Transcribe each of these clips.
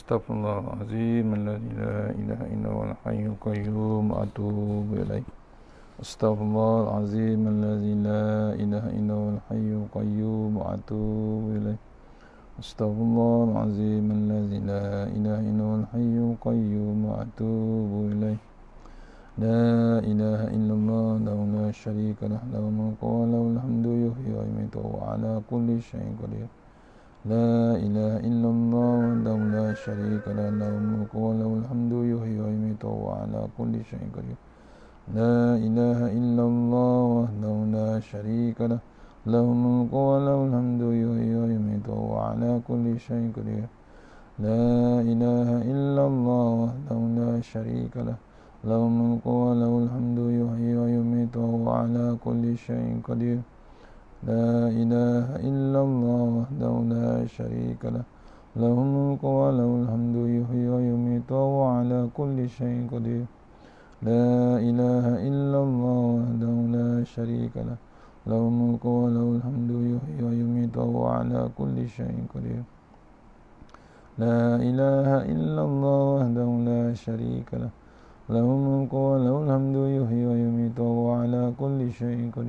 Astaghfirullahaladzim alladzi la ilaha illa huwal hayyul qayyum wa atubu ilaih. Astaghfirullahaladzim alladzi la ilaha illa huwal hayyul qayyum wa atubu ilaih. Astaghfirullahaladzim alladzi la ilaha illa huwal hayyul qayyum wa atubu ilaih. La ilaha illallah lahu la syarika lah, lahul mulku wa lahul hamdu yuhyi wa yumiitu wa ala kulli syai'in qadir. La ilaha illallah wahdahu la syarika lah, lahul mulku wa lahul hamdu yuhyi wa yumiitu wa ala kulli syai'in qadir. La ilaha illallah wahdahu la syarika lah, lahul mulku wa lahul hamdu yuhyi wa yumiitu wa ala kulli syai'in qadir. La ilaha illallah wahdahu la syarika lah, lahul mulku wa lahul hamdu yuhyi wa yumiitu wa ala kulli syai'in qadir. La ilaha illallah wahdahu la syarika lah, lahul mulku wa lahul hamdu yuhyi wa yumiitu wa ala kulli syai'in qadir. La ilaha illallah wahdahu la syarika lah, lahul mulku wa lahul hamdu yuhyi wa yumiitu wa ala kulli syai'in qadir. La ilaha illallah wahdahu la syarika lah, lahul mulku wa lahul hamdu yuhyi wa yumiitu wa ala kulli syai'in qadir.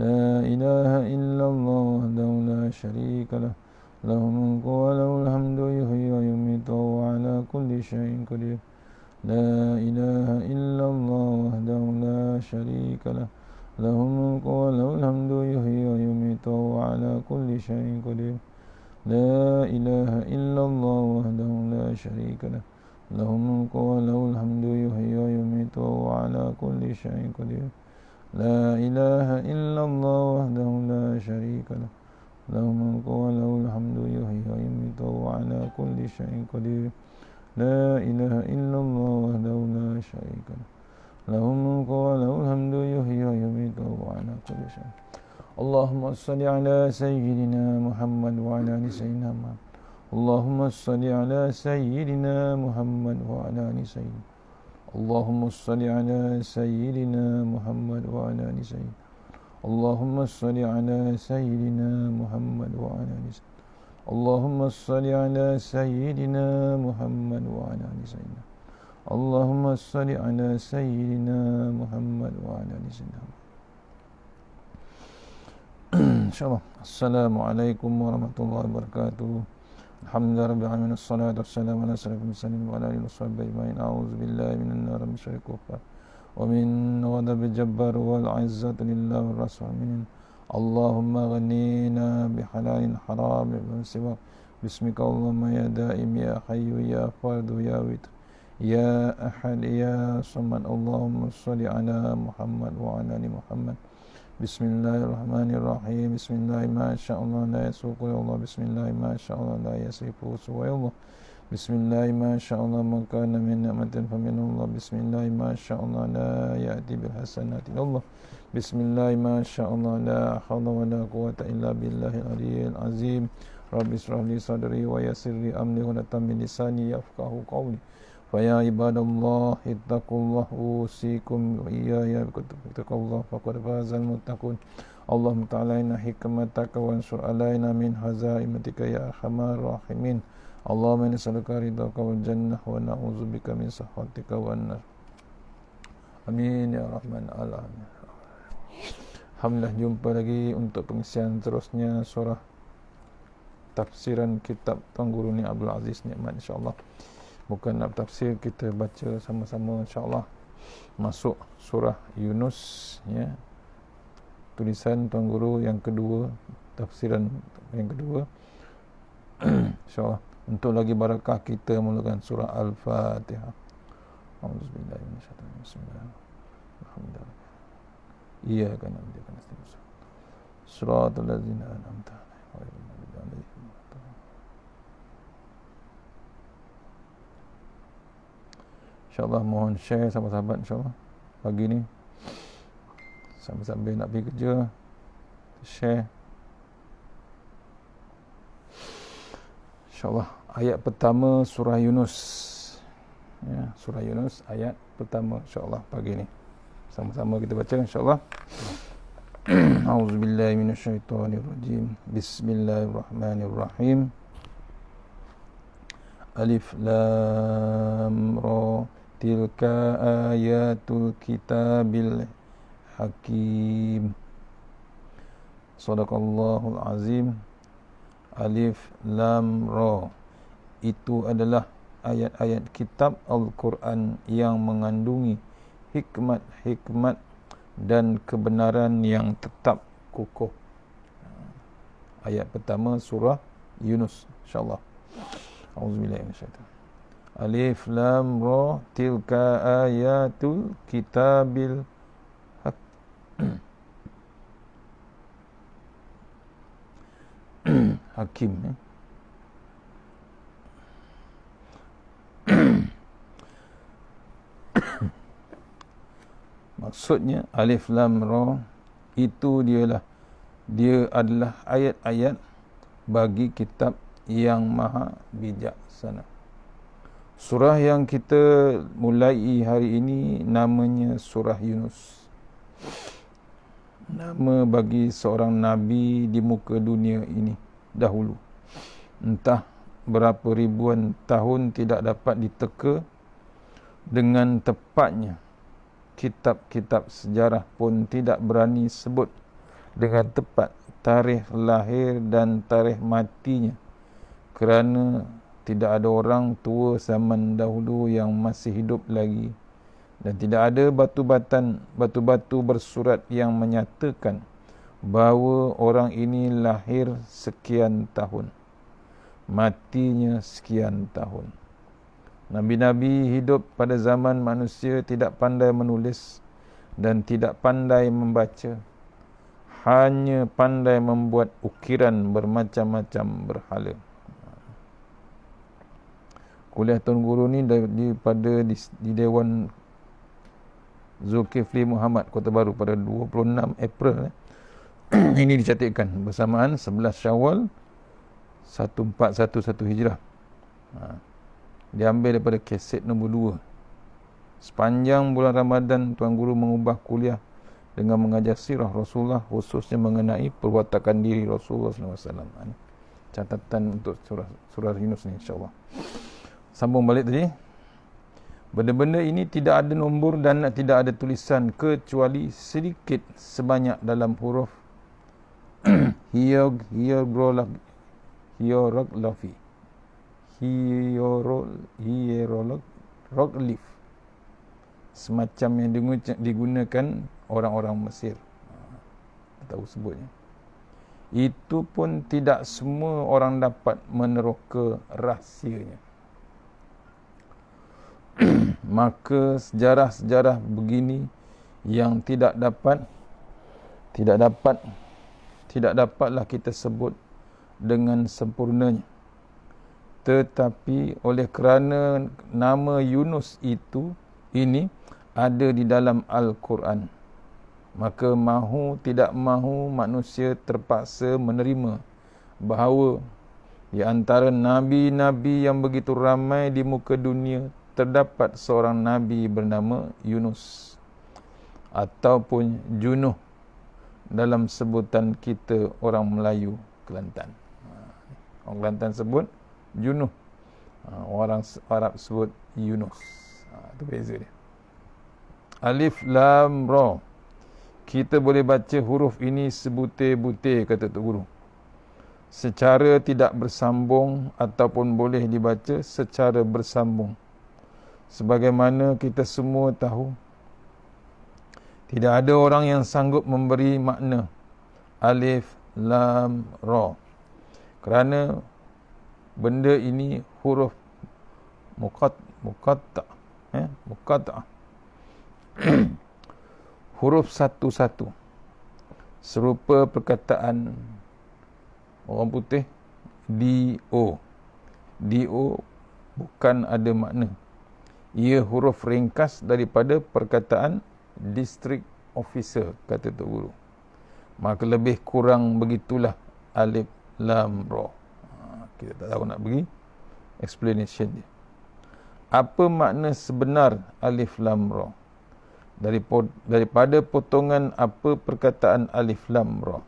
La ilaha illallah wahdahu la syarika lah, lahul mulku wa lahul hamdu yuhyi wa yumiitu wa ala kulli syai'in qadir. La ilaha illallah wahdahu la syarika lah, lahul mulku wa lahul hamdu yuhyi wa yumiitu wa ala kulli syai'in qadir. La ilaha illallah wahdahu la syarika lah, lahul mulku wa lahul hamdu yuhyi wa yumiitu wa ala kulli syai'in qadir. La ilaha illallah wahdahu la syarika lah, lahul mulku wa lahul hamdu yuhyi wa yumiitu wa ala kulli syai'in qadir. La ilaha illallah wahdahu la syarika lah, lahul mulku wa lahul hamdu yuhyi wa yumiitu wa ala kulli syai'in. Allahumma salli ala sayyidina Muhammad wa ala ali sayyidina Muhammad. Allahumma salli ala sayyidina Muhammad wa ala ali sayyidina. Allahumma salli ala sayyidina Muhammad wa ala ali sayyidina. Allahumma salli ala sayyidina Muhammad wa ala ali sayyidina. Allahumma salli ala sayyidina Muhammad wa ala ali sayyidina. Allahumma salli ala sayyidina Muhammad wa ala ali sayyidina. Insyaallah. Assalamualaikum warahmatullahi wabarakatuh. Alhamdulillah rabbil alamin, wassalatu wassalamu ala asyrafil mursalin wa ala alihi washabbihi ajma'in. A'udzu billahi minan nar min syarril kufar wa min ghadabil jabbar wal 'izzati lillahi war rasulin. Allahumma ghanina bihalalin haram min siwa. Bismika Allahumma ya daim ya hayyu ya fardu ya witr ya ahad ya samad. Allahumma shalli ala Muhammad wa ala ali Muhammad. Bismillahirrahmanirrahim. Bismillah ma sya'allah la yasuqu ya Allah. Bismillah ma sya'allah la yasifu ya Allah. Bismillah ma sya'allah ma kana min ni'matin fa min Allah. Bismillah ma sya'allah la ya'ti bil hasanati Allah. Bismillah ma sya'allah la hawla wa la quwwata illa billahil aliyyil azim. Rabbi israh li sadri wa yassir li amri wa tammi lisani yafqahu qawli. Faya ibadallah ittaqullah usikum wa iyaya bittaqullah faqad fazal muttaqun. Allahumma ta'ala inna hikmataka wa ansur alaina min hazaimatika ya arhamar rahimin. Allahumma inna nas'aluka ridhaka wal jannah wa na'udzubika min sakhatika wan nar. Amin ya rahman alamin. Alhamdulillah, jumpa lagi untuk pengisian terusnya surah tafsiran kitab Tuan Guru ni Abdul Aziz Nikmat, insya-Allah. Bukan nak tafsir, kita baca sama-sama insya-Allah. Masuk surah Yunus, ya. Tulisan Tuan Guru yang kedua, tafsiran yang kedua. Insya-Allah. Untuk lagi barakah, kita mulakan surah Al-Fatihah. Auzubillahi minasyaitanir rajim. Bismillahirrahmanirrahim. Alhamdulillah. Iyyaka na'budu wa iyyaka nasta'in. Shiratal ladzina an'amta 'alaihim ghairil maghdubi 'alaihim. InsyaAllah mohon share sahabat-sahabat insyaAllah pagi ni, sambil nak pergi kerja, share. InsyaAllah ayat pertama surah Yunus, ya, surah Yunus ayat pertama insyaAllah pagi ni. Sama-sama kita baca insyaAllah. A'udzubillahi minasyaitonirrajim. Bismillahirrahmanirrahim. Alif Lam Ra. Tilka ayatul kitabil hakim. Sadaqallahul azim. Alif Lam Ra. Itu adalah ayat-ayat kitab Al-Quran yang mengandungi hikmat-hikmat dan kebenaran yang tetap kukuh. Ayat pertama surah Yunus, insyaAllah. Auzubillahi minasyaitanir rajim. Alif Lam Ra. Tilka ayatul kitabil hakim. Maksudnya Alif Lam Ra itu dia adalah ayat-ayat bagi kitab yang maha bijaksana. Surah yang kita mulai hari ini namanya surah Yunus. Nama bagi seorang nabi di muka dunia ini dahulu. Entah berapa ribuan tahun tidak dapat diteka dengan tepatnya. Kitab-kitab sejarah pun tidak berani sebut dengan tepat tarikh lahir dan tarikh matinya, kerana tidak ada orang tua zaman dahulu yang masih hidup lagi, dan tidak ada batu-batu bersurat yang menyatakan bahawa orang ini lahir sekian tahun, matinya sekian tahun. Nabi-nabi hidup pada zaman manusia tidak pandai menulis dan tidak pandai membaca, hanya pandai membuat ukiran bermacam-macam berhala. Kuliah Tuan Guru ni di Dewan Zulkifli Muhammad Kota Baru pada 26 April ini dicatatkan bersamaan 11 Syawal 1411 Hijrah. Diambil daripada kaset nombor 2. Sepanjang bulan Ramadan, Tuan Guru mengubah kuliah dengan mengajar sirah Rasulullah, khususnya mengenai perwatakan diri Rasulullah SAW. Catatan untuk surah Yunus ni, insyaAllah. Sambung balik tadi. Benda-benda ini tidak ada nombor dan tidak ada tulisan kecuali sedikit sebanyak dalam huruf hieroglif, semacam yang digunakan orang-orang Mesir. Tahu sebutnya. Itu pun tidak semua orang dapat meneroka rahsianya. Maka sejarah-sejarah begini yang tidak dapatlah kita sebut dengan sempurnanya. Tetapi oleh kerana nama Yunus ini ada di dalam Al-Quran, maka mahu tidak mahu manusia terpaksa menerima bahawa di antara nabi-nabi yang begitu ramai di muka dunia terdapat seorang nabi bernama Yunus ataupun Junuh dalam sebutan kita orang Melayu Kelantan. Orang Kelantan sebut Junuh, orang Arab sebut Yunus. Itu beza dia. Alif Lam Ra. Kita boleh baca huruf ini sebutir-butir, kata Tok Guru, secara tidak bersambung ataupun boleh dibaca secara bersambung. Sebagaimana kita semua tahu, tidak ada orang yang sanggup memberi makna Alif Lam Ra, kerana benda ini huruf muqatta', huruf satu-satu, serupa perkataan orang putih D-O. D-O bukan ada makna. Ia huruf ringkas daripada perkataan district officer, kata Tok Guru. Maka lebih kurang begitulah Alif Lam Ra. Kita tak tahu nak bagi explanation dia. Apa makna sebenar Alif Lam Ra? Daripada potongan apa perkataan Alif Lam Ra,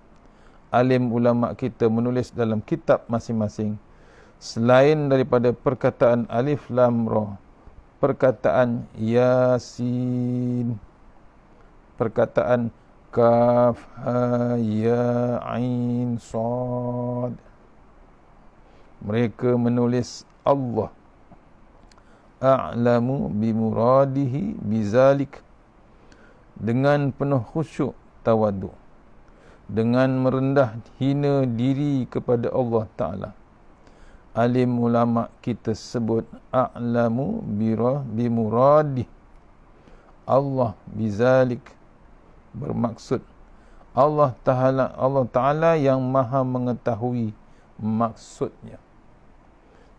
alim ulama kita menulis dalam kitab masing-masing selain daripada perkataan alif lam ra, perkataan yasin, perkataan kaf ha ya ain sad. Mereka menulis Allah a'lamu bimuradihi bizalik, dengan penuh khusyuk tawaduk, dengan merendah hina diri kepada Allah Ta'ala. Alim ulama kita sebut a'lamu bimuradih, Allah bizalik, bermaksud Allah Ta'ala yang maha mengetahui maksudnya.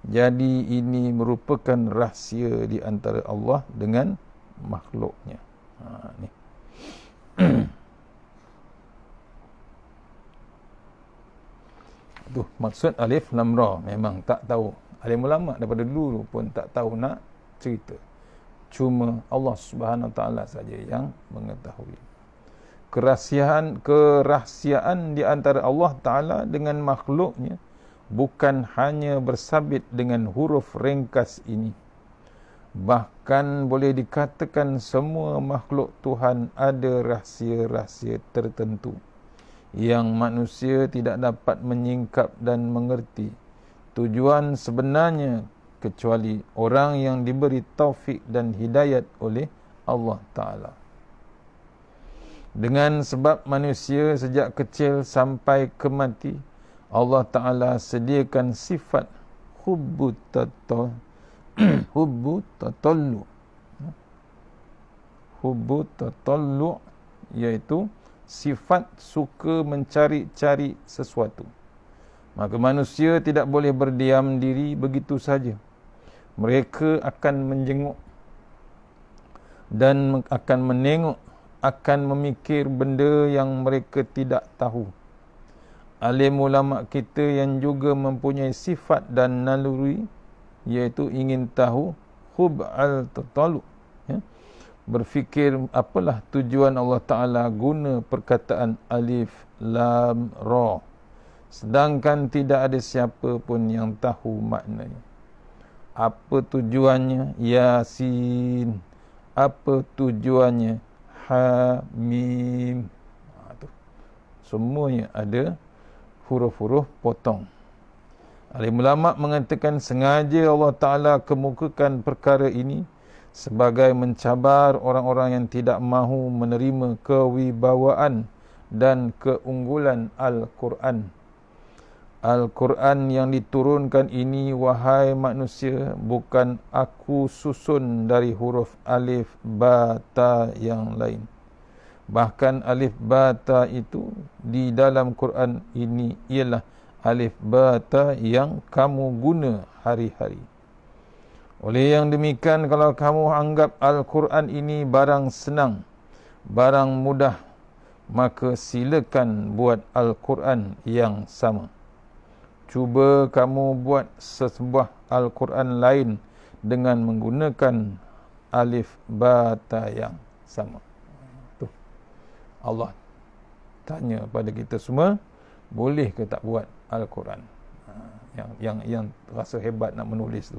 Jadi ini merupakan rahsia di antara Allah dengan makhluknya. Ni. Tuh maksud alif lam ra, memang tak tahu. Alim ulama daripada dulu pun tak tahu nak cerita. Cuma Allah Subhanahu Wa Taala saja yang mengetahui. Kerahsiaan di antara Allah Taala dengan makhluknya bukan hanya bersabit dengan huruf ringkas ini. Bahkan boleh dikatakan semua makhluk Tuhan ada rahsia-rahsia tertentu yang manusia tidak dapat menyingkap dan mengerti tujuan sebenarnya kecuali orang yang diberi taufik dan hidayat oleh Allah Ta'ala. Dengan sebab manusia sejak kecil sampai ke mati, Allah Ta'ala sediakan sifat hubbu tatallu, iaitu sifat suka mencari-cari sesuatu. Maka manusia tidak boleh berdiam diri begitu saja. Mereka akan menjenguk dan akan menengok, akan memikir benda yang mereka tidak tahu. Alim ulama kita yang juga mempunyai sifat dan naluri, iaitu ingin tahu hub al-tatallu, ya? Berfikir apalah tujuan Allah Ta'ala guna perkataan alif lam ra, sedangkan tidak ada siapa pun yang tahu maknanya. Apa tujuannya Yasin, apa tujuannya Ha Mim, semuanya ada huruf-huruf potong. Alim ulama mengatakan sengaja Allah Ta'ala kemukakan perkara ini sebagai mencabar orang-orang yang tidak mahu menerima kewibawaan dan keunggulan Al-Quran. Al-Quran yang diturunkan ini, wahai manusia, bukan aku susun dari huruf alif ba ta yang lain. Bahkan alif ba ta itu di dalam Quran ini ialah alif ba ta yang kamu guna hari-hari. Oleh yang demikian, kalau kamu anggap Al-Quran ini barang senang, barang mudah, maka silakan buat Al-Quran yang sama. Cuba kamu buat sebuah Al-Quran lain dengan menggunakan alif ba ta yang sama. Allah tanya pada kita semua, boleh ke tak buat Al-Quran? Yang rasa hebat nak menulis tu,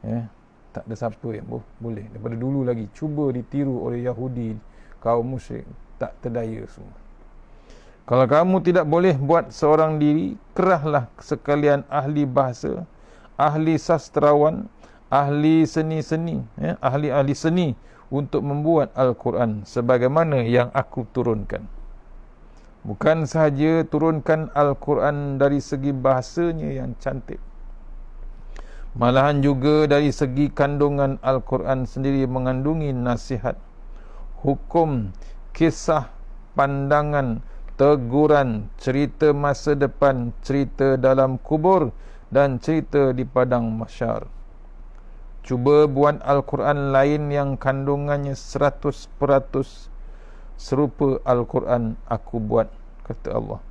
ya, tak ada siapa yang boleh. Daripada dulu lagi cuba ditiru oleh Yahudi, kaum musyrik, tak terdaya semua. Kalau kamu tidak boleh buat seorang diri, kerahlah sekalian ahli bahasa, ahli sastrawan, ahli seni-seni, ya, ahli-ahli seni untuk membuat Al-Quran sebagaimana yang aku turunkan. Bukan sahaja turunkan Al-Quran dari segi bahasanya yang cantik, malahan juga dari segi kandungan Al-Quran sendiri mengandungi nasihat, hukum, kisah, pandangan, teguran, cerita masa depan, cerita dalam kubur dan cerita di padang mahsyar. Cuba buat Al-Quran lain yang kandungannya 100% serupa Al-Quran aku buat, kata Allah.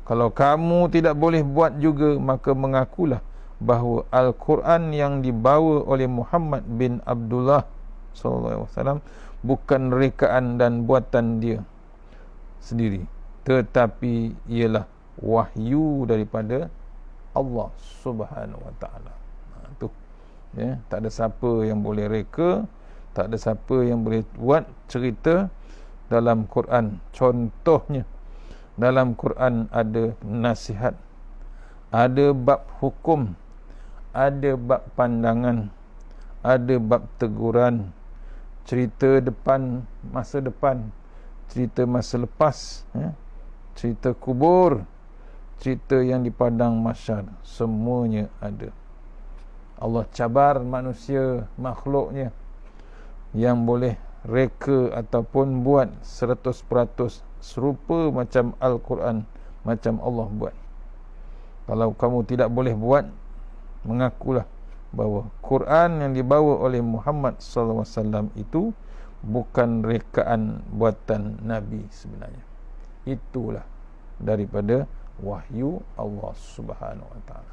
Kalau kamu tidak boleh buat juga, maka mengakulah bahawa Al-Quran yang dibawa oleh Muhammad bin Abdullah SAW bukan rekaan dan buatan dia sendiri, tetapi ialah wahyu daripada Allah Subhanahu wa taala. Tu. Ya, tak ada siapa yang boleh reka, tak ada siapa yang boleh buat cerita dalam Quran. Contohnya dalam Quran ada nasihat, ada bab hukum, ada bab pandangan, ada bab teguran, cerita depan, masa depan, cerita masa lepas, ya, cerita kubur, cerita yang di padang mahsyar, semuanya ada. Allah cabar manusia, makhluknya, yang boleh reka ataupun buat 100% serupa macam Al-Quran, macam Allah buat. Kalau kamu tidak boleh buat, mengakulah bahawa Quran yang dibawa oleh Muhammad SAW itu bukan rekaan buatan Nabi sebenarnya. Itulah daripada wahyu Allah Subhanahu wa taala.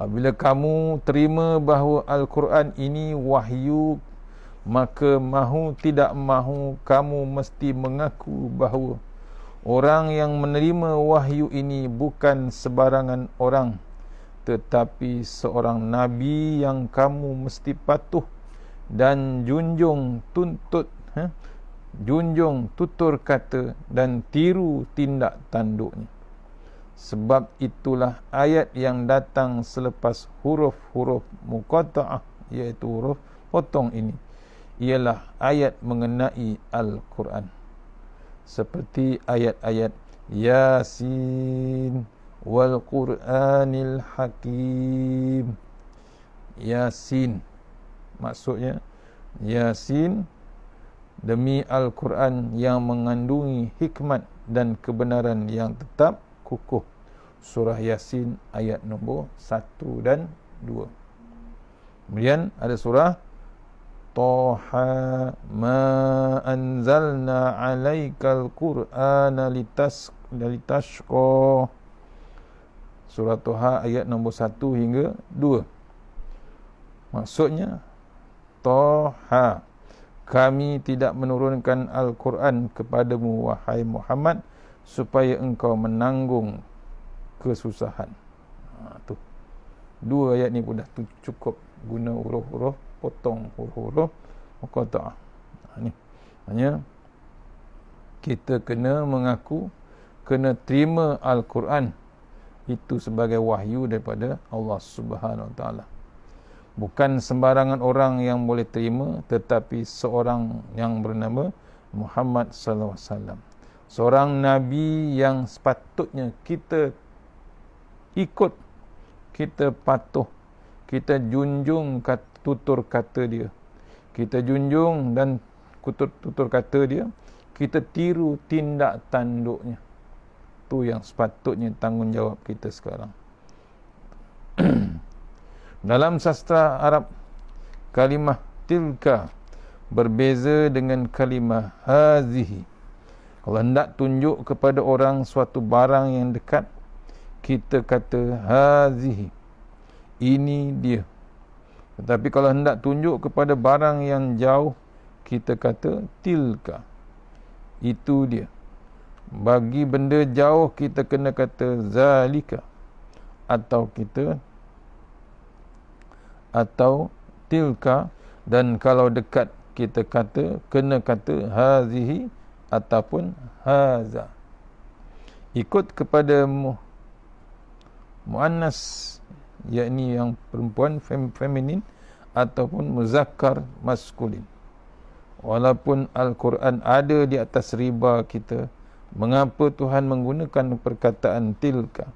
Bila kamu terima bahawa Al-Quran ini wahyu, maka mahu tidak mahu kamu mesti mengaku bahawa orang yang menerima wahyu ini bukan sebarangan orang, tetapi seorang Nabi yang kamu mesti patuh dan junjung tutur kata dan tiru tindak tanduknya. Sebab itulah ayat yang datang selepas huruf-huruf muqatta'ah, iaitu huruf potong ini, ialah ayat mengenai Al-Quran. Seperti ayat-ayat Yasin wal Qur'anil Hakim. Yasin, maksudnya Yasin, demi Al-Quran yang mengandungi hikmat dan kebenaran yang tetap kukuh. Surah Yasin ayat nombor 1 dan 2. Kemudian ada surah Taha ma anzalna alaikal Qur'ana litashqa. Surah Taha ayat nombor 1 hingga 2. Maksudnya, Taha, kami tidak menurunkan Al-Quran kepadamu wahai Muhammad supaya engkau menanggung kesusahan. Tu. 2 ayat ni pun dah cukup guna huruf-huruf potong, huruf-huruf muqatta'ah. Ni hanya kita kena mengaku, kena terima Al-Quran itu sebagai wahyu daripada Allah Subhanahu Wa Taala. Bukan sembarangan orang yang boleh terima, tetapi seorang yang bernama Muhammad sallallahu alaihi wasallam, seorang nabi yang sepatutnya kita ikut, kita patuh, kita junjung tutur kata dia, kita junjung dan tutur kata dia, kita tiru tindak tanduknya. Tu yang sepatutnya tanggungjawab kita sekarang. Dalam sastra Arab, kalimah tilka berbeza dengan kalimah hazihi. Kalau hendak tunjuk kepada orang suatu barang yang dekat, kita kata hazihi, ini dia. Tetapi kalau hendak tunjuk kepada barang yang jauh, kita kata tilka, itu dia. Bagi benda jauh, kita kena kata zalika, atau tilka. Dan kalau dekat, kita kena kata hazihi ataupun haza. Ikut kepada muannas, yakni yang perempuan, feminin, ataupun muzakkar, maskulin. Walaupun Al-Quran ada di atas riba kita, mengapa Tuhan menggunakan perkataan tilka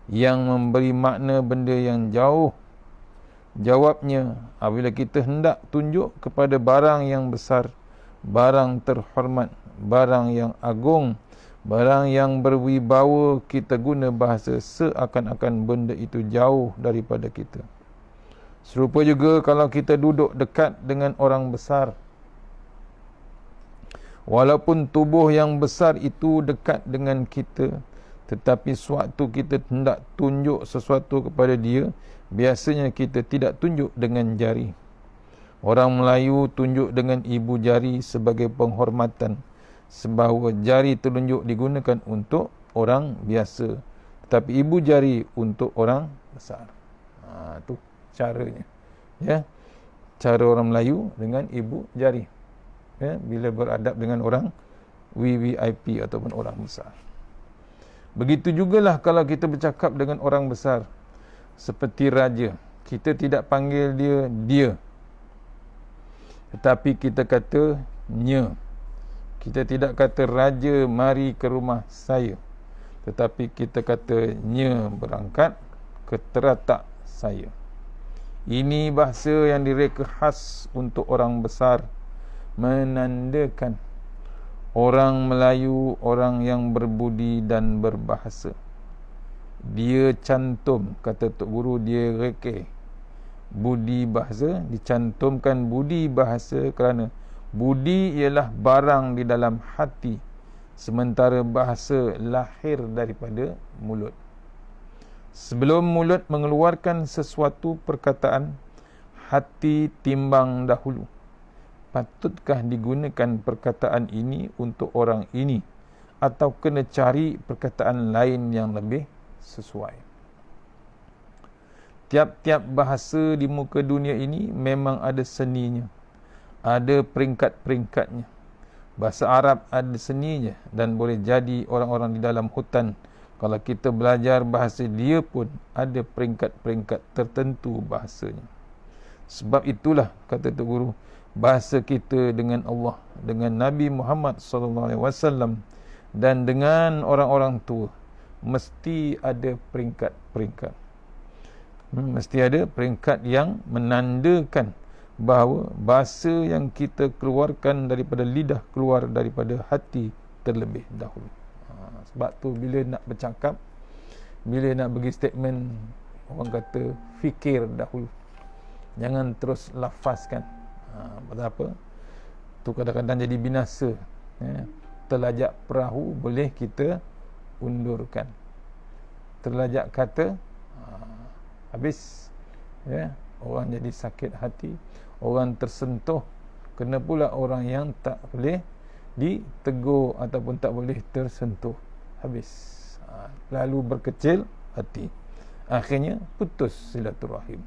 yang memberi makna benda yang jauh? Jawabnya, apabila kita hendak tunjuk kepada barang yang besar, barang terhormat, barang yang agung, barang yang berwibawa, kita guna bahasa seakan-akan benda itu jauh daripada kita. Serupa juga kalau kita duduk dekat dengan orang besar, walaupun tubuh yang besar itu dekat dengan kita, tetapi sewaktu kita hendak tunjuk sesuatu kepada dia, biasanya kita tidak tunjuk dengan jari. Orang Melayu tunjuk dengan ibu jari sebagai penghormatan, sebahawa jari telunjuk digunakan untuk orang biasa. Tetapi ibu jari untuk orang besar. Tu caranya. Ya. Cara orang Melayu dengan ibu jari. Ya, bila beradab dengan orang VVIP ataupun orang besar. Begitu jugalah kalau kita bercakap dengan orang besar seperti raja. Kita tidak panggil dia. Tetapi kita kata nya. Kita tidak kata raja mari ke rumah saya. Tetapi kita kata nya berangkat ke teratak saya. Ini bahasa yang direka khas untuk orang besar, menandakan orang Melayu orang yang berbudi dan berbahasa. Dia cantum, kata Tok Guru, dia reka budi bahasa, dicantumkan budi bahasa kerana budi ialah barang di dalam hati, sementara bahasa lahir daripada mulut. Sebelum mulut mengeluarkan sesuatu perkataan, hati timbang dahulu. Patutkah digunakan perkataan ini untuk orang ini, atau kena cari perkataan lain yang lebih sesuai? Tiap-tiap bahasa di muka dunia ini memang ada seninya, ada peringkat-peringkatnya. Bahasa Arab ada seninya dan boleh jadi orang-orang di dalam hutan, kalau kita belajar bahasa dia pun ada peringkat-peringkat tertentu bahasanya. Sebab itulah, kata Tok Guru, bahasa kita dengan Allah, dengan Nabi Muhammad SAW dan dengan orang-orang tua mesti ada peringkat-peringkat. Mesti ada peringkat yang menandakan bahawa bahasa yang kita keluarkan daripada lidah keluar daripada hati terlebih dahulu. Sebab tu bila nak bercakap, bila nak bagi statement, orang kata fikir dahulu, jangan terus lafazkan. Apa? Tu kadang-kadang jadi binasa. Terlajak perahu boleh kita undurkan. Terlajak kata, habis. Orang jadi sakit hati, orang tersentuh. Kena pula orang yang tak boleh ditegur ataupun tak boleh tersentuh. Habis. Lalu berkecil hati, akhirnya putus silaturahim.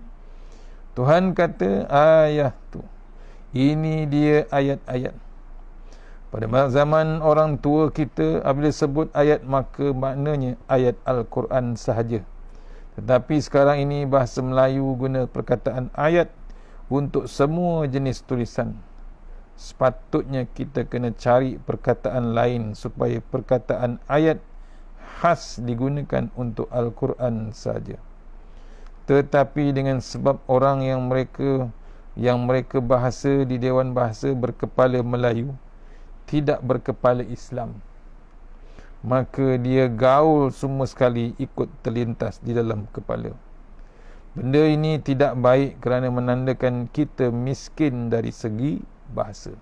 Tuhan kata ayat tu, ini dia ayat-ayat. Pada zaman orang tua kita, apabila sebut ayat maka maknanya ayat Al-Quran sahaja. Tetapi sekarang ini bahasa Melayu guna perkataan ayat untuk semua jenis tulisan. Sepatutnya kita kena cari perkataan lain supaya perkataan ayat khas digunakan untuk Al-Quran saja. Tetapi dengan sebab orang yang mereka bahasa di Dewan Bahasa berkepala Melayu, tidak berkepala Islam, maka dia gaul semua sekali ikut terlintas di dalam kepala. Benda ini tidak baik kerana menandakan kita miskin dari segi bahasa.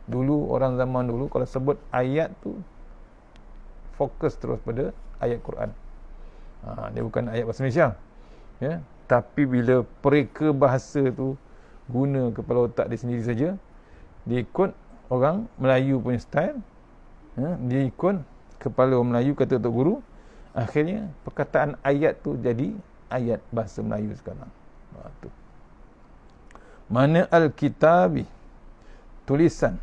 Dulu, orang zaman dulu kalau sebut ayat tu fokus terus pada ayat Quran. Dia bukan ayat bahasa Malaysia. Ya, tapi bila pereka bahasa tu guna kepala otak dia sendiri saja, dia ikut orang Melayu punya style. Dia ikut kepala orang Melayu, kata Tok Guru, akhirnya perkataan ayat tu jadi ayat bahasa Melayu sekarang. Tu. Mana Al-Kitabi, tulisan.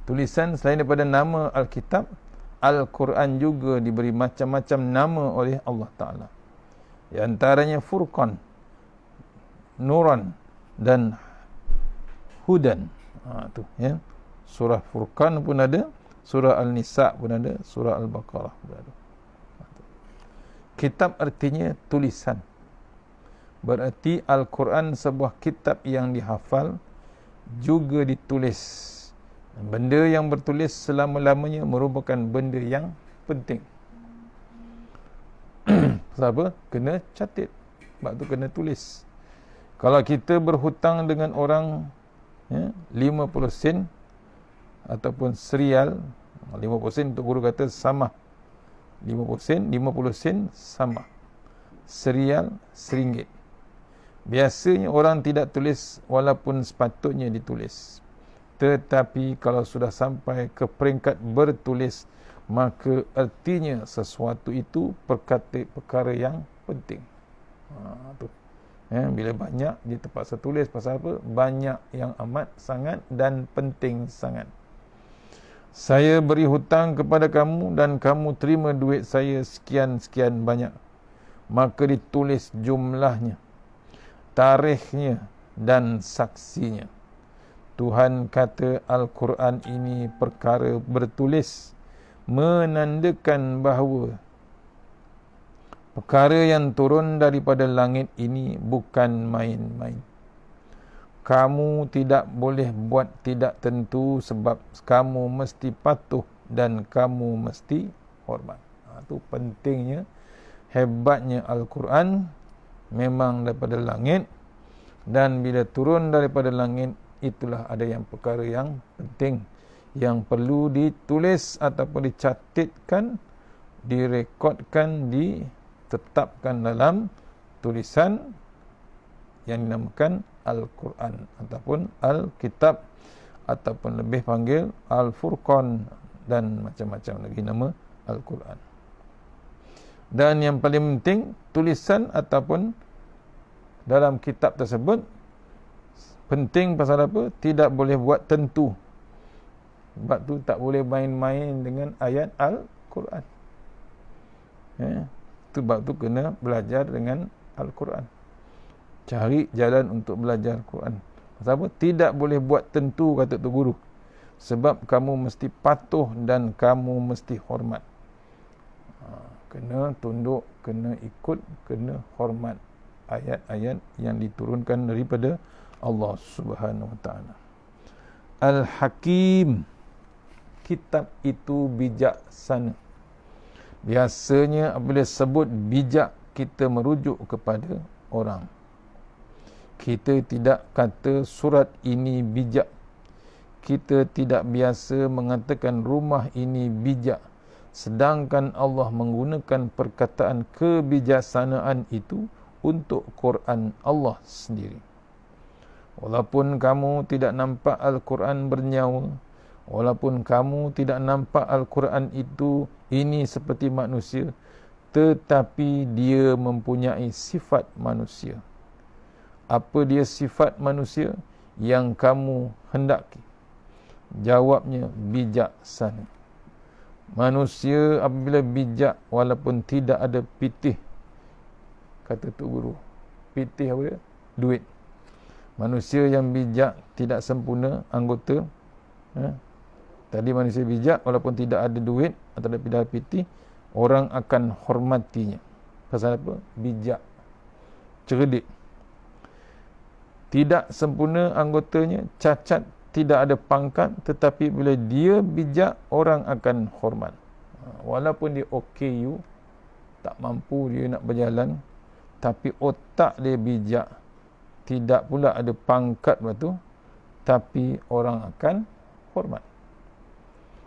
Tulisan selain daripada nama Al-Kitab, Al-Quran juga diberi macam-macam nama oleh Allah Ta'ala. Di antaranya Furqan, Nuran dan Hudan. Tu, ya. Surah Furqan pun ada, surah Al-Nisa pun ada, surah Al-Baqarah pun ada. Kitab artinya tulisan. Berarti Al-Quran sebuah kitab yang dihafal, juga ditulis. Benda yang bertulis selama-lamanya merupakan benda yang penting. Sebab kena catat. Sebab tu kena tulis. Kalau kita berhutang dengan orang 50 sen ataupun serial, 50 sen Tok Guru kata sama. 50 sen sama. Serial RM1. Biasanya orang tidak tulis walaupun sepatutnya ditulis. Tetapi kalau sudah sampai ke peringkat bertulis, maka artinya sesuatu itu perkara yang penting. Tu. Bila banyak dia terpaksa tulis pasal apa? Banyak yang amat sangat dan penting sangat. Saya beri hutang kepada kamu dan kamu terima duit saya sekian-sekian banyak. Maka ditulis jumlahnya, tarikhnya dan saksinya. Tuhan kata Al-Quran ini perkara bertulis, menandakan bahawa perkara yang turun daripada langit ini bukan main-main. Kamu tidak boleh buat tidak tentu sebab kamu mesti patuh dan kamu mesti hormat. Itu pentingnya, hebatnya Al-Quran, memang daripada langit, dan bila turun daripada langit, itulah ada yang perkara yang penting yang perlu ditulis ataupun dicatatkan, direkodkan, ditetapkan dalam tulisan yang dinamakan Al-Quran ataupun Al-Kitab, ataupun lebih panggil Al-Furqan, dan macam-macam lagi nama Al-Quran. Dan yang paling penting, tulisan ataupun dalam kitab tersebut penting pasal apa? Tidak boleh buat tentu. Sebab tu tak boleh main-main dengan ayat Al-Quran. Sebab tu kena belajar dengan Al-Quran. Cari jalan untuk belajar Quran. Pasal apa? Tidak boleh buat tentu, kata tu guru. Sebab kamu mesti patuh dan kamu mesti hormat. Kena tunduk, kena ikut, kena hormat ayat-ayat yang diturunkan daripada Allah Subhanahu Wa Taala. Al-Hakim, kitab itu bijaksana. Biasanya apabila sebut bijak, kita merujuk kepada orang. Kita tidak kata surat ini bijak. Kita tidak biasa mengatakan rumah ini bijak. Sedangkan Allah menggunakan perkataan kebijaksanaan itu untuk Quran Allah sendiri. Walaupun kamu tidak nampak Al-Quran bernyawa, walaupun kamu tidak nampak Al-Quran itu ini seperti manusia, tetapi dia mempunyai sifat manusia. Apa dia sifat manusia yang kamu hendaki? Jawabnya bijaksana. Manusia apabila bijak, walaupun tidak ada pitih, kata tu guru. Pitih apa dia? Duit. Manusia yang bijak tidak sempurna anggota. Tadi manusia bijak walaupun tidak ada duit atau tidak ada pitih, orang akan hormatinya. Pasal apa? Bijak, cerdik. Tidak sempurna anggotanya, cacat, tidak ada pangkat, tetapi bila dia bijak, orang akan hormat. Walaupun dia OKU, tak mampu dia nak berjalan, tapi otak dia bijak, tidak pula ada pangkat batu, tapi orang akan hormat.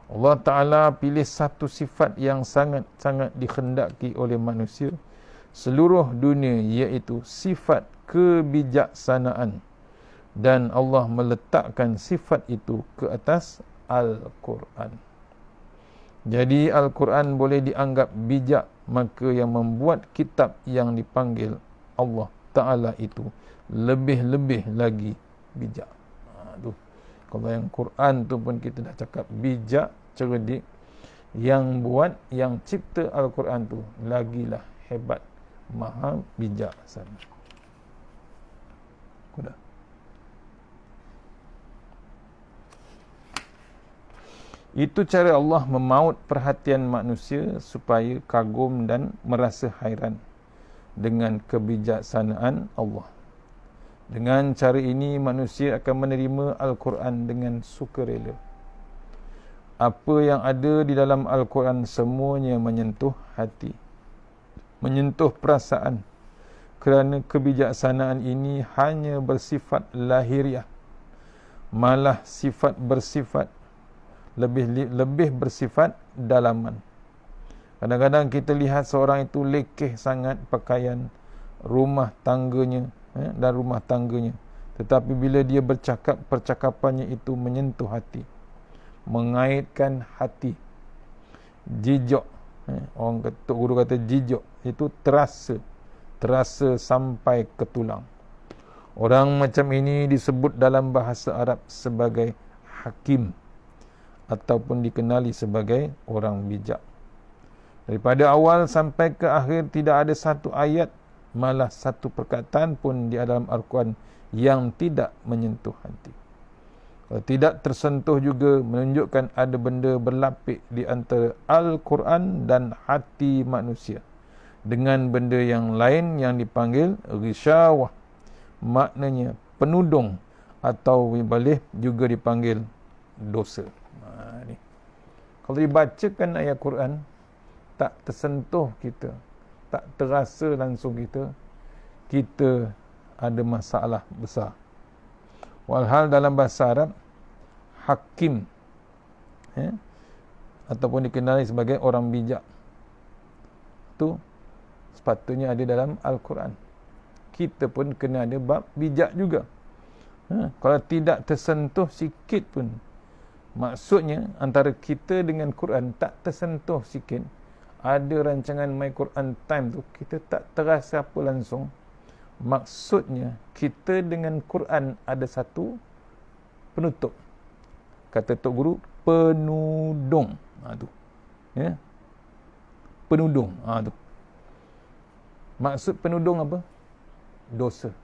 Allah Ta'ala pilih satu sifat yang sangat-sangat dikhendaki oleh manusia seluruh dunia, iaitu sifat kebijaksanaan, dan Allah meletakkan sifat itu ke atas Al-Quran. Jadi Al-Quran boleh dianggap bijak, maka yang membuat kitab yang dipanggil Allah Ta'ala itu lebih-lebih lagi bijak. Kalau yang Quran tu pun kita dah cakap bijak, cerdik, yang buat, yang cipta Al-Quran tu lagilah hebat, maha bijaksana. Sudah. Itu cara Allah memaut perhatian manusia supaya kagum dan merasa hairan dengan kebijaksanaan Allah. Dengan cara ini manusia akan menerima Al-Quran dengan sukarela. Apa yang ada di dalam Al-Quran semuanya menyentuh hati, menyentuh perasaan, kerana kebijaksanaan ini hanya bersifat lahiriah, malah bersifat lebih bersifat dalaman. Kadang-kadang kita lihat seorang itu lekeh sangat pakaian, rumah tangganya dan rumah tangganya, Tetapi bila dia bercakap, percakapannya itu menyentuh hati, mengaitkan hati, jijak. Orang kata, guru kata jijak, itu terasa sampai ke tulang. Orang macam ini disebut dalam bahasa Arab sebagai hakim, ataupun dikenali sebagai orang bijak. Daripada awal sampai ke akhir tidak ada satu ayat, malah satu perkataan pun di dalam Al-Quran yang tidak menyentuh hati. Kalau tidak tersentuh juga menunjukkan ada benda berlapik di antara Al-Quran dan hati manusia dengan benda yang lain yang dipanggil ghisyawah, maknanya penudung, atau boleh juga dipanggil dosa. Ni. Kalau dibacakan ayat Quran, tak tersentuh kita, tak terasa langsung kita ada masalah besar. Walhal dalam bahasa Arab, hakim ataupun dikenali sebagai orang bijak, itu sepatutnya ada dalam Al-Quran. Kita pun kena ada bab bijak juga. Kalau tidak tersentuh sikit pun, maksudnya antara kita dengan Quran tak tersentuh sikit, ada rancangan My Quran Time tu, kita tak terasa apa langsung, maksudnya kita dengan Quran ada satu penutup. Kata Tok Guru, penudung. Tu. Penudung. Tu. Maksud penudung apa? Dosa.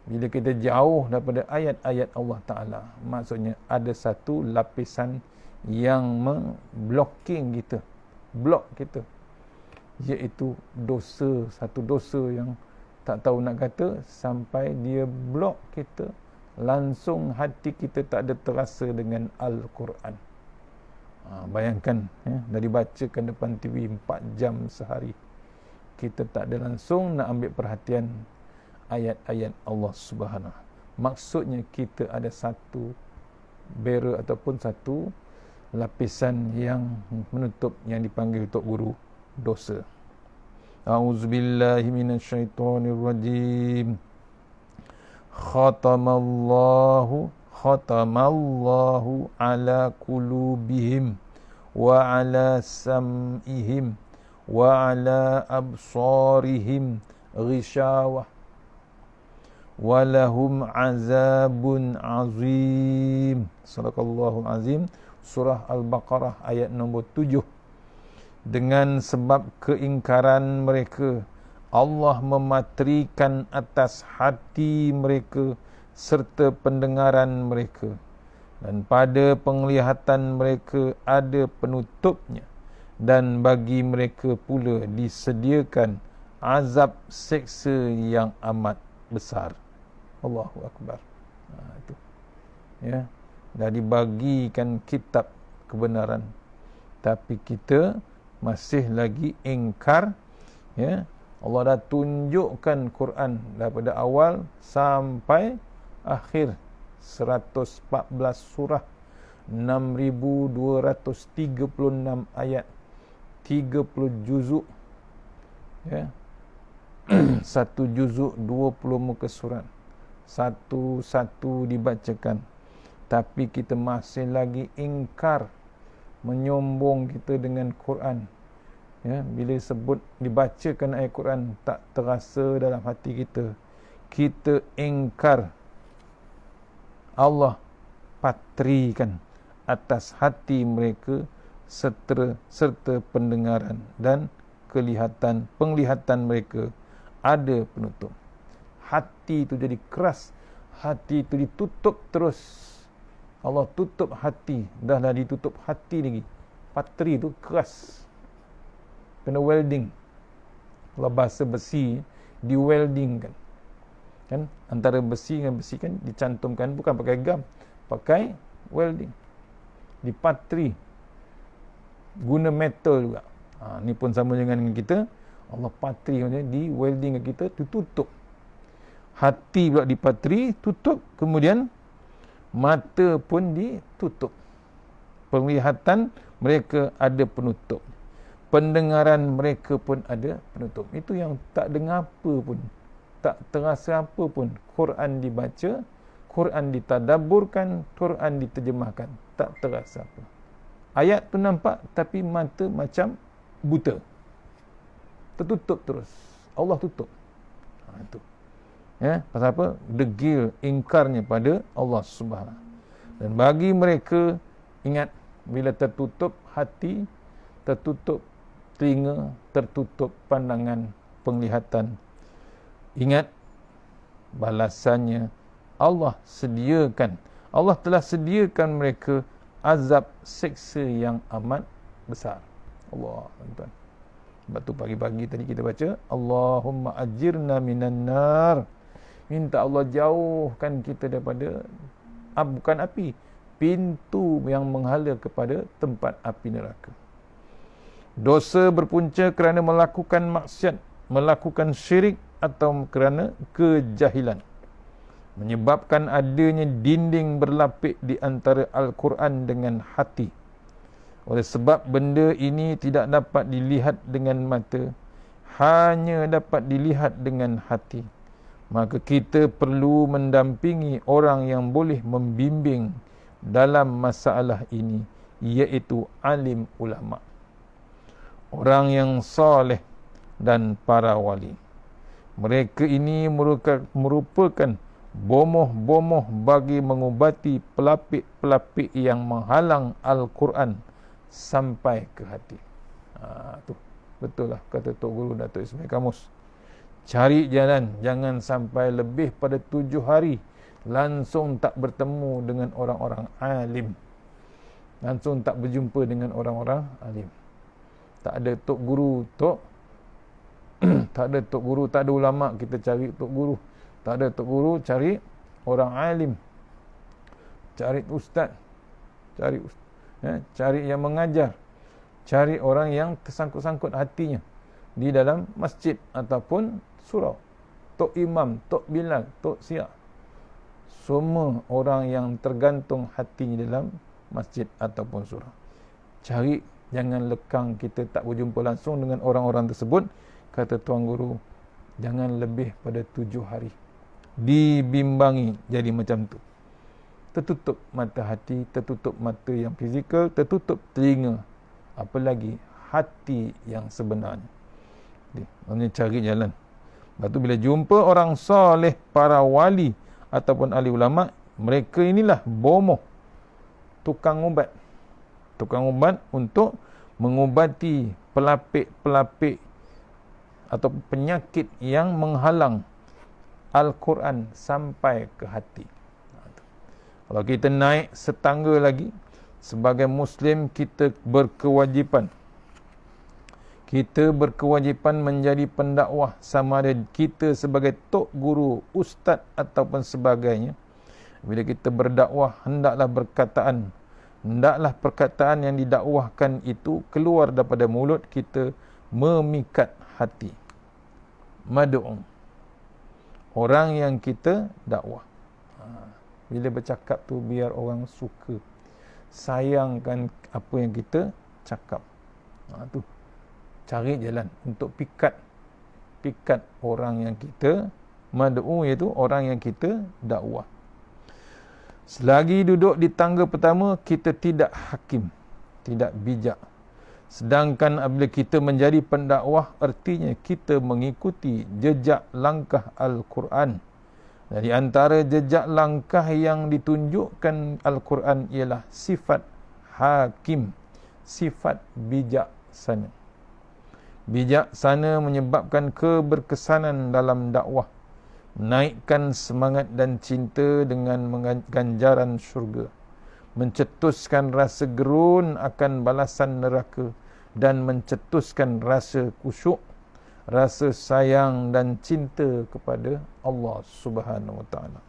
Bila kita jauh daripada ayat-ayat Allah Ta'ala, maksudnya ada satu lapisan yang memblocking kita, blok kita, iaitu dosa. Satu dosa yang tak tahu nak kata, sampai dia blok kita, langsung hati kita tak ada terasa dengan Al-Quran. Bayangkan, dah dibacakan depan TV 4 jam sehari, kita tak ada langsung nak ambil perhatian ayat-ayat Allah Subhanahu. Maksudnya kita ada satu barrier ataupun satu lapisan yang menutup, yang dipanggil Tok Guru dosa. A'udzubillahi minasyaitonirrajim. Khatamallahu ala qulubihim wa ala sam'ihim wa ala absarihim ghishawah walahum azabun azim. Sadaqallahul azim. Surah Al-Baqarah ayat nombor 7. Dengan sebab keingkaran mereka, Allah mematrikan atas hati mereka serta pendengaran mereka, dan pada penglihatan mereka ada penutupnya, dan bagi mereka pula disediakan azab seksa yang amat besar. Allahu Akbar. Itu. Ya, dah dibagikan kitab kebenaran, tapi kita masih lagi ingkar. Ya, Allah dah tunjukkan Quran daripada awal sampai akhir, 114 surah, 6,236 ayat, 30 juzuk. Ya. Satu juzuk 20 muka surat, satu-satu dibacakan, tapi kita masih lagi ingkar, menyombong kita dengan Quran. Ya, bila sebut dibacakan ayat Quran, tak terasa dalam hati kita, kita ingkar. Allah patrikan atas hati mereka serta pendengaran dan penglihatan mereka ada penutup. Hati itu jadi keras, hati itu ditutup terus. Allah tutup hati, dah ditutup hati lagi. Patri itu keras, kena welding. Kalau bahasa besi, di welding kan, antara besi dengan besi kan dicantumkan, bukan pakai gam, pakai welding, dipatri, guna metal juga. Ni pun sama dengan kita, Allah patri di welding kita, tutup. Hati pula dipatri, tutup, kemudian mata pun ditutup. Penglihatan mereka ada penutup, pendengaran mereka pun ada penutup. Itu yang tak dengar apa pun, tak terasa apa pun. Quran dibaca, Quran ditadabburkan, Quran diterjemahkan, tak terasa apa. Ayat tu nampak tapi mata macam buta, tertutup terus. Allah tutup. Itu. Ya, pasal apa? Degil, ingkarnya pada Allah Subhanahu. Dan bagi mereka, ingat, bila tertutup hati, tertutup telinga, tertutup pandangan, penglihatan, ingat balasannya Allah sediakan. Allah telah sediakan mereka azab seksa yang amat besar. Allah, tuan-tuan. Sebab tu pagi-pagi tadi kita baca, Allahumma ajirna minan nar. Minta Allah jauhkan kita daripada bukan api, pintu yang menghala kepada tempat api neraka. Dosa berpunca kerana melakukan maksiat, melakukan syirik atau kerana kejahilan, menyebabkan adanya dinding berlapik di antara Al-Quran dengan hati. Oleh sebab benda ini tidak dapat dilihat dengan mata, hanya dapat dilihat dengan hati, maka kita perlu mendampingi orang yang boleh membimbing dalam masalah ini, iaitu alim ulama, orang yang soleh dan para wali. Mereka ini merupakan bomoh-bomoh bagi mengubati pelapik-pelapik yang menghalang Al-Quran sampai ke hati. Tu betul lah kata Tok Guru Datuk Ismail Kamus. Cari jalan, jangan sampai lebih pada 7 hari langsung tak bertemu dengan orang-orang alim, langsung tak berjumpa dengan orang-orang alim. Tak ada Tok Guru, tak ada Tok Guru, tak ada ulama, kita cari Tok Guru. Tak ada Tok Guru, cari orang alim, cari ustaz, cari yang mengajar, cari orang yang tersangkut-sangkut hatinya di dalam masjid ataupun surau. Tok Imam, Tok Bilal, Tok Siak, semua orang yang tergantung hatinya dalam masjid ataupun surau. Cari, jangan lekang kita tak berjumpa langsung dengan orang-orang tersebut. Kata Tuan Guru, jangan lebih pada 7 hari. Dibimbangi jadi macam tu. Tertutup mata hati, tertutup mata yang fizikal, tertutup telinga, apalagi hati yang sebenarnya. Maksudnya cari jalan. Lepas tu bila jumpa orang soleh, para wali ataupun ahli ulama, mereka inilah bomoh, tukang ubat. Tukang ubat untuk mengubati pelapik-pelapik atau penyakit yang menghalang Al-Quran sampai ke hati. Kalau kita naik setangga lagi, sebagai Muslim kita berkewajipan menjadi pendakwah, sama ada kita sebagai tok guru, ustaz ataupun sebagainya. Bila kita berdakwah, hendaklah perkataan yang didakwahkan itu keluar daripada mulut kita memikat hati. Mad'u, orang yang kita dakwah. Bila bercakap tu biar orang suka, sayangkan apa yang kita cakap. Tu cari jalan untuk pikat orang yang kita mad'u, iaitu orang yang kita dakwah. Selagi duduk di tangga pertama, kita tidak hakim, tidak bijak. Sedangkan apabila kita menjadi pendakwah, artinya kita mengikuti jejak langkah Al-Quran. Dari antara jejak langkah yang ditunjukkan Al-Quran ialah sifat hakim, sifat bijaksana. Bijaksana menyebabkan keberkesanan dalam dakwah, menaikkan semangat dan cinta dengan ganjaran syurga, mencetuskan rasa gerun akan balasan neraka, dan mencetuskan rasa khusyuk, rasa sayang dan cinta kepada Allah Subhanahu Wa Taala.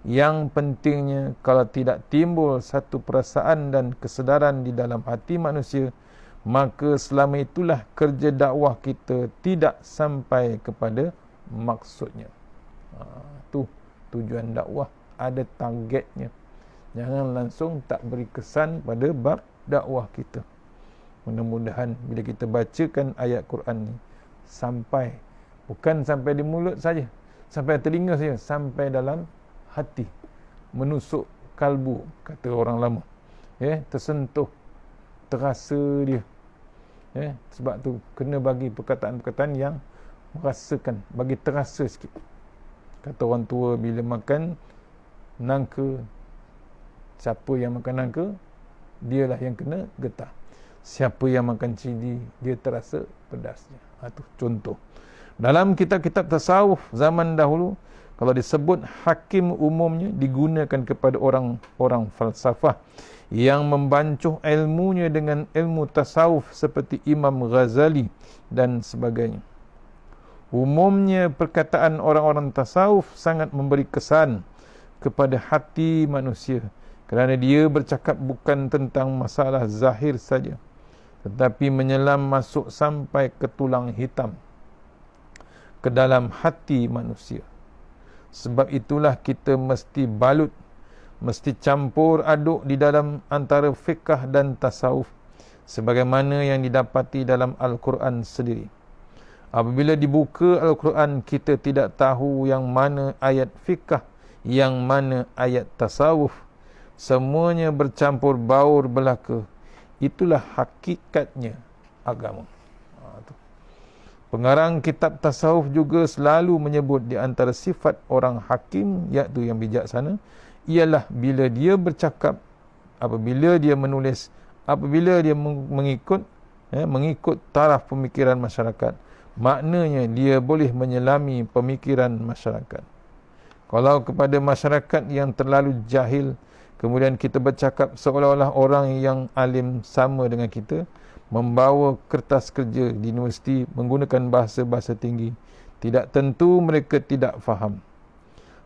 Yang pentingnya, kalau tidak timbul satu perasaan dan kesedaran di dalam hati manusia, maka selama itulah kerja dakwah kita tidak sampai kepada maksudnya. Tu tujuan dakwah, ada targetnya. Jangan langsung tak beri kesan pada bab dakwah kita. Mudah-mudahan bila kita bacakan ayat Quran ni, sampai Bukan sampai di mulut saja, sampai telinga saja, sampai dalam hati, menusuk kalbu, kata orang lama. Tersentuh, terasa dia. Sebab tu kena bagi perkataan-perkataan yang merasakan, bagi terasa sikit. Kata orang tua, bila makan nangka, siapa yang makan nangka, dialah yang kena getah. Siapa yang makan cili, dia terasa pedasnya. Itu contoh. Dalam kitab-kitab tasawuf zaman dahulu, kalau disebut hakim, umumnya digunakan kepada orang-orang falsafah yang membancuh ilmunya dengan ilmu tasawuf seperti Imam Ghazali dan sebagainya. Umumnya perkataan orang-orang tasawuf sangat memberi kesan kepada hati manusia, kerana dia bercakap bukan tentang masalah zahir saja, tetapi menyelam masuk sampai ke tulang hitam, ke dalam hati manusia. Sebab itulah kita mesti balut, mesti campur aduk di dalam antara fiqh dan tasawuf, sebagaimana yang didapati dalam Al-Quran sendiri. Apabila dibuka Al-Quran, kita tidak tahu yang mana ayat fiqh, yang mana ayat tasawuf. Semuanya bercampur baur belaka. Itulah hakikatnya agama. Pengarang kitab tasawuf juga selalu menyebut di antara sifat orang hakim, iaitu yang bijaksana, ialah bila dia bercakap, apabila dia menulis, apabila dia mengikut taraf pemikiran masyarakat. Maknanya dia boleh menyelami pemikiran masyarakat. Kalau kepada masyarakat yang terlalu jahil, kemudian kita bercakap seolah-olah orang yang alim sama dengan kita, membawa kertas kerja di universiti menggunakan bahasa-bahasa tinggi, tidak tentu mereka tidak faham.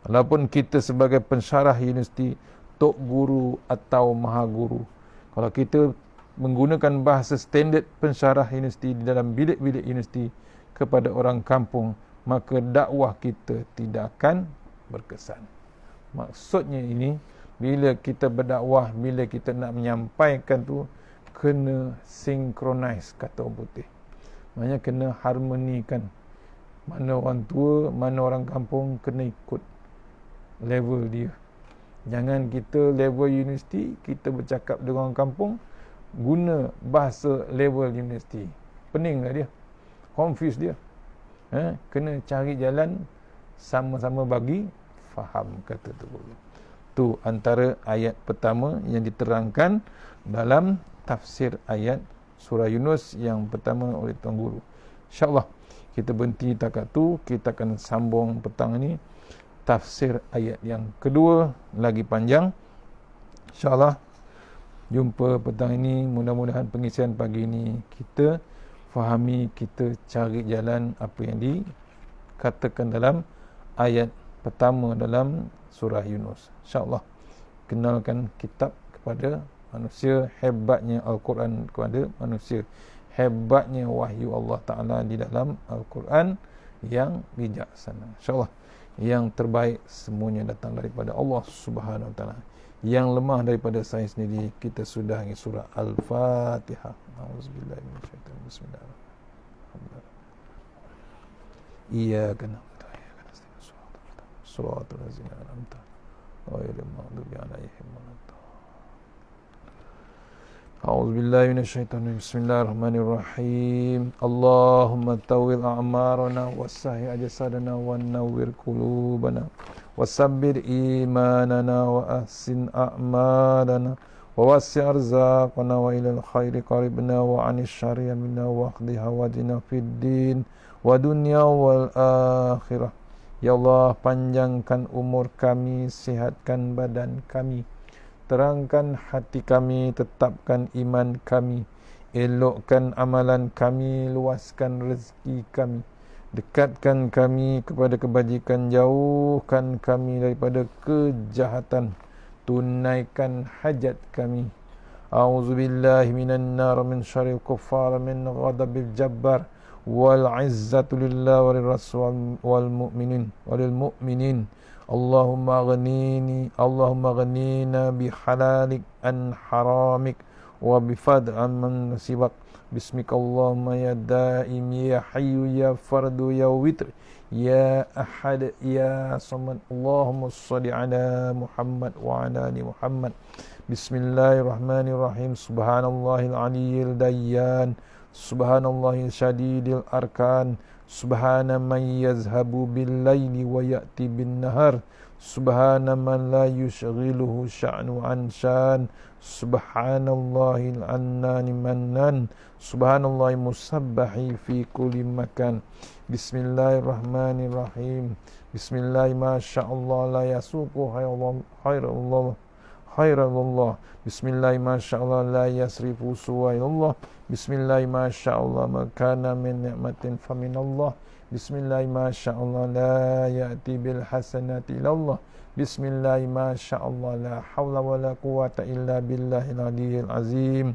Walaupun kita sebagai pensyarah universiti, tok guru atau maha guru, kalau kita menggunakan bahasa standard pensyarah universiti di dalam bilik-bilik universiti kepada orang kampung, maka dakwah kita tidak akan berkesan. Maksudnya ini, bila kita berdakwah, bila kita nak menyampaikan tu, kena synchronize, kata orang putih. Maknanya kena harmonikan. Mana orang tua, mana orang kampung, kena ikut level dia. Jangan kita level universiti, kita bercakap dengan orang kampung, guna bahasa level universiti. Pening lah dia, confuse dia. Kena cari jalan sama-sama bagi faham, kata tu. Tu antara ayat pertama yang diterangkan dalam tafsir ayat surah Yunus yang pertama oleh Tuan Guru. InsyaAllah kita berhenti takat tu. Kita akan sambung petang ini tafsir ayat yang kedua, lagi panjang. InsyaAllah jumpa petang ini. Mudah-mudahan pengisian pagi ini kita fahami, kita cari jalan apa yang dikatakan dalam ayat pertama dalam surah Yunus. InsyaAllah kenalkan kitab kepada manusia, hebatnya Al-Quran kepada manusia, hebatnya wahyu Allah Ta'ala di dalam Al-Quran yang bijaksana. InsyaAllah yang terbaik semuanya datang daripada Allah Subhanahu Wa Ta'ala. Yang lemah daripada saya sendiri, kita sudahi surah Al-Fatihah. A'udzubillahi minasyaitanir rajim. Bismillahirrahmanirrahim. Iyyaka na'budu wa iyyaka nasta'in. Shiratal ladzina an'amta 'alaihim ghairil maghdubi 'alaihim waladdallin. A'udzubillahi minasyaitanir rajim. Bismillahirrahmanirrahim. Allahumma tawil a'marana wassahih ajsadana wa nawwir qulubana wasabbir imanana wa ahsin a'malana wa wasi' arzaqana wa ilal khairi qaribna wa 'anil syarri minna wa qdi hawadina fid din wa dunya wal akhirah. Ya Allah, panjangkan umur kami, sihatkan badan kami, terangkan hati kami, tetapkan iman kami, elokkan amalan kami, luaskan rezeki kami, dekatkan kami kepada kebajikan, jauhkan kami daripada kejahatan, tunaikan hajat kami. A'udzubillahi minan nar min syarril kuffar min ghadabil jabbar wal izzatu lillahi wal rasul wal mu'minin walil mu'minin. Allahumma ghnina bihalalik an haramik وبفضل عمن سواك بسمك اللهم يا دائم يا حي يا فرد يا وتر يا أحد يا صمد اللهم صل على محمد وعلى آل محمد بسم الله الرحمن الرحيم سبحان الله العلي الديان سبحان الله شديد الأركان سبحان من يذهب بالليل ويأتي بالنهار سبحان من لا يشغله شأن عن شان سبحان الله العنان منان سبحان الله مسبح في كل مكان بسم الله الرحمن الرحيم بسم الله ما شاء الله لا يسوق خير الله بسم الله ما شاء الله لا يصرف سوى الله بسم الله ما شاء الله ما كان من نعمة فمن الله بسم الله ما شاء الله لا يأتي بالحسنات إلى الله بسم الله ما شاء الله لا حول ولا قوة إلا بالله العلي العظيم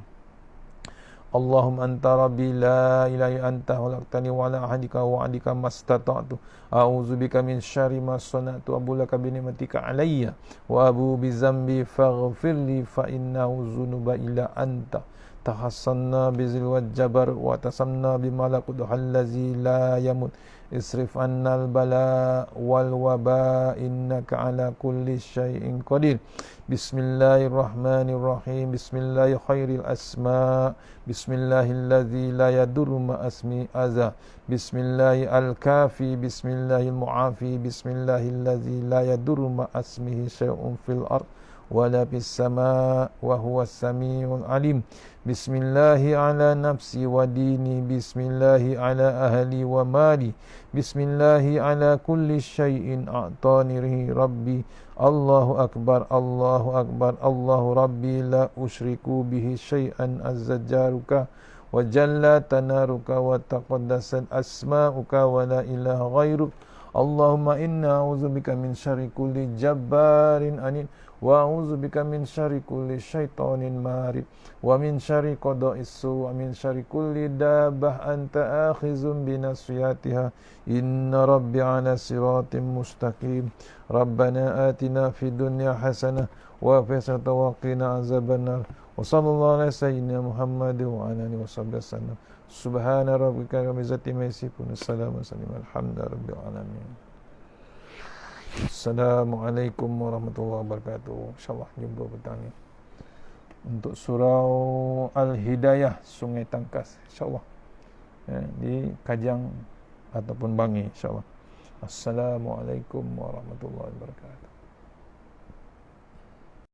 اللهم أنت ربي لا إله إلا أنت خلقتني وعلى عهدك ووعدك ما استطعت أعوذ بك من شر ما صنعت أبو لك بنعمتك علي وأبو بذنبي فاغفر لي فإنه ذنوب إلا أنت تحصنا بذل والجبر وتصمنا بملكوت الذي لا يموت اصرف عنا البلاء والوباء إنك على كل شيء قدير بسم الله الرحمن الرحيم بسم الله خير الأسماء بسم الله الذي لا يضر مع اسمه أذى بسم الله الكافي بسم الله المعافي بسم الله الذي لا يضر مع اسمه شيء في الأرض ولا في السماء وهو السميع العليم بسم الله على نفسي وديني بسم الله على أهلي ومالي بسم الله على كل شيء أعطاني ربي الله أكبر الله أكبر الله ربي لا أشرك به شيئا عز جارك وجل تنارك وتقدست أسماؤك ولا إله غيرك اللهم إنا أعوذ بك من شر كل جبار أنيد وأعوذ بك من شر كل شيطان مارد ومن شر قضاء السوء ومن شر كل دابة أنت آخذ بناصيتها إن ربي على صراط مستقيم ربنا آتنا في الدنيا حسنة وفي الآخرة وقنا عذاب النار وصلى الله على سيدنا محمد وعلى آله وصحبه وسلم سبحان ربك رب العزة عما يصفون السلام عليكم الحمد لله رب العالمين. Assalamualaikum warahmatullahi wabarakatuh. InsyaAllah jumpa petang ni untuk surau Al-Hidayah Sungai Tangkas, InsyaAllah di Kajang ataupun Bangi, InsyaAllah. Assalamualaikum warahmatullahi wabarakatuh.